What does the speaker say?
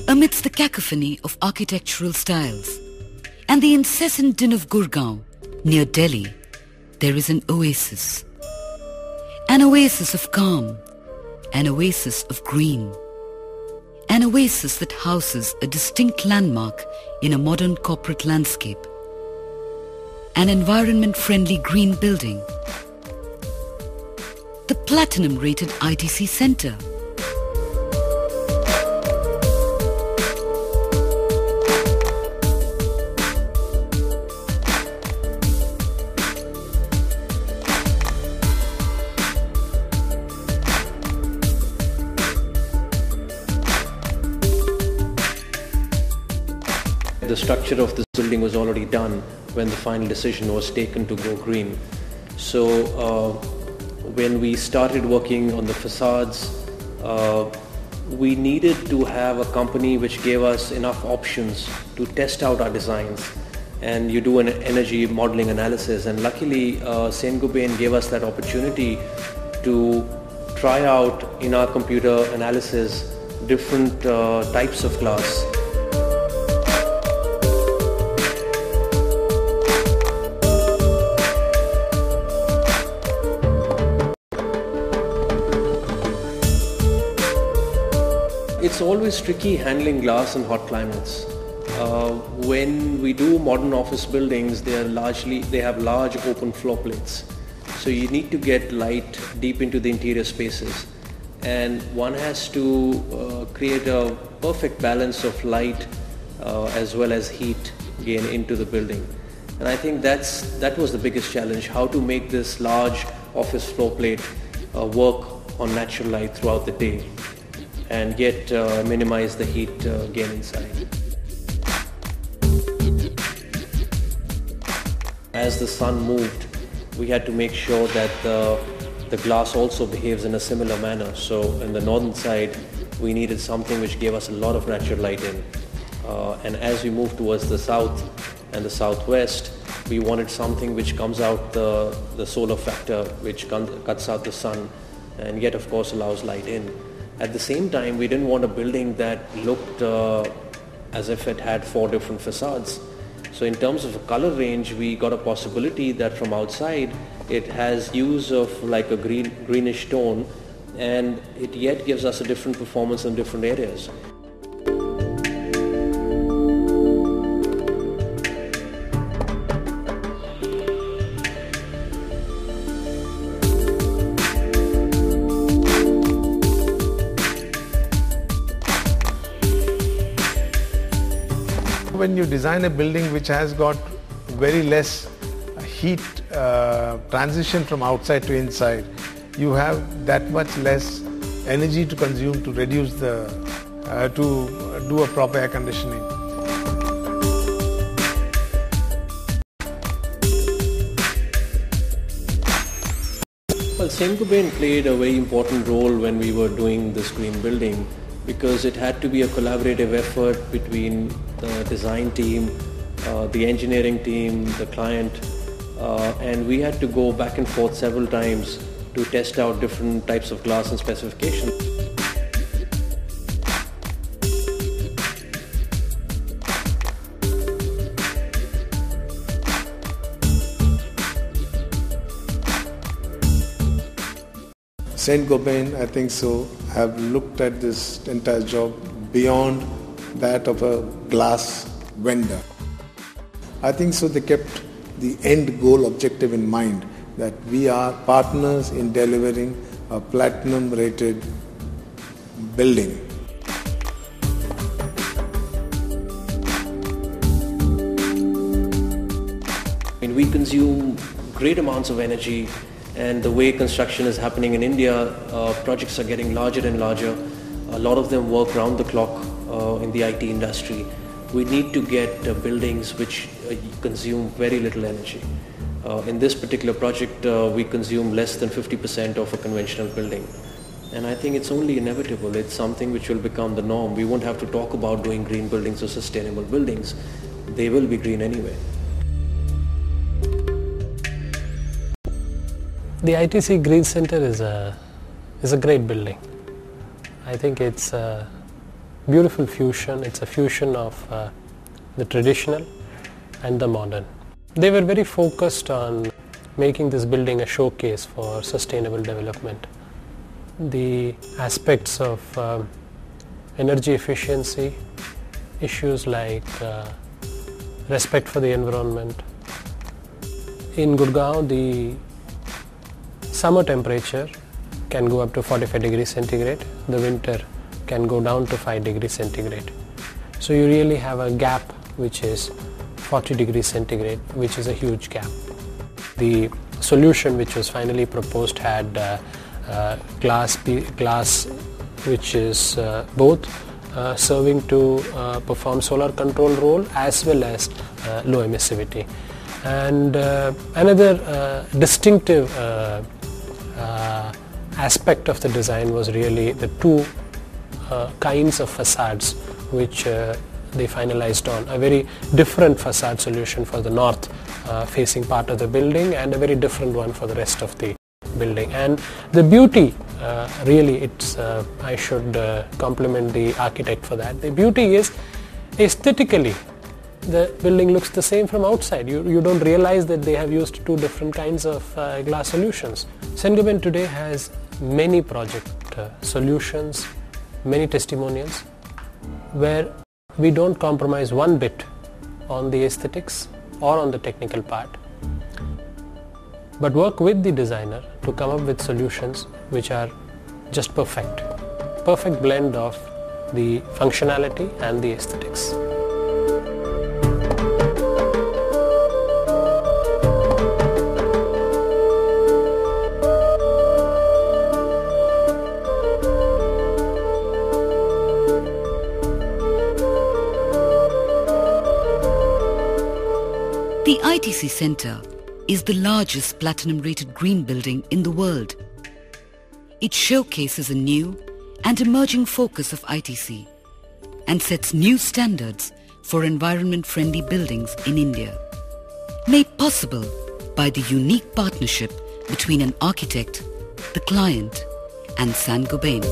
Amidst the cacophony of architectural styles and the incessant din of Gurgaon, near Delhi, there is an oasis of calm, an oasis of green, an oasis that houses a distinct landmark in a modern corporate landscape, an environment-friendly green building, the platinum-rated ITC Center. The structure of this building was already done when the final decision was taken to go green. So when we started working on the facades, we needed to have a company which gave us enough options to test out our designs, and you do an energy modeling analysis, and luckily Saint-Gobain gave us that opportunity to try out in our computer analysis different types of glass. It's always tricky handling glass in hot climates. When we do modern office buildings, they have large open floor plates. So you need to get light deep into the interior spaces. And one has to create a perfect balance of light as well as heat gain into the building. And I think that was the biggest challenge, how to make this large office floor plate work on natural light throughout the day, and yet minimize the heat gain inside. As the sun moved, we had to make sure that the glass also behaves in a similar manner. So in the northern side, we needed something which gave us a lot of natural light in. And as we moved towards the south and the southwest, we wanted something which comes out the solar factor, which cuts out the sun, and yet of course allows light in. At the same time, we didn't want a building that looked as if it had 4 different facades. So in terms of a color range, we got a possibility that from outside it has use of like a greenish tone, and it yet gives us a different performance in different areas. When you design a building which has got very less heat transition from outside to inside, you have that much less energy to consume to reduce to do a proper air conditioning. Saint-Gobain played a very important role when we were doing this green building because it had to be a collaborative effort between the design team, the engineering team, the client, and we had to go back and forth several times to test out different types of glass and specifications. Saint-Gobain, I think so, have looked at this entire job beyond that of a glass vendor. I think so they kept the end goal objective in mind, that we are partners in delivering a platinum rated building. We consume great amounts of energy, and the way construction is happening in India, projects are getting larger and larger. A lot of them work round the clock in the IT industry. We need to get buildings which consume very little energy. In this particular project, we consume less than 50% of a conventional building. And I think it's only inevitable. It's something which will become the norm. We won't have to talk about doing green buildings or sustainable buildings. They will be green anyway. The ITC Green Center is a great building. I think it's a beautiful fusion. It's a fusion of the traditional and the modern. They were very focused on making this building a showcase for sustainable development. The aspects of energy efficiency, issues like respect for the environment. In Gurgaon, the summer temperature can go up to 45 degrees centigrade. The winter can go down to 5 degrees centigrade. So you really have a gap which is 40 degrees centigrade, which is a huge gap. The solution which was finally proposed had glass which is both serving to perform solar control role as well as low emissivity. And another distinctive aspect of the design was really the two kinds of facades which they finalized on. A very different facade solution for the north facing part of the building and a very different one for the rest of the building. And the beauty, really, it's I should compliment the architect for that. The beauty is aesthetically the building looks the same from outside. You don't realize that they have used two different kinds of glass solutions. Saint-Gobain today has many project solutions, many testimonials where we don't compromise one bit on the aesthetics or on the technical part, but work with the designer to come up with solutions which are just perfect blend of the functionality and the aesthetics. The ITC Centre is the largest platinum-rated green building in the world. It showcases a new and emerging focus of ITC and sets new standards for environment-friendly buildings in India. Made possible by the unique partnership between an architect, the client, and Saint-Gobain.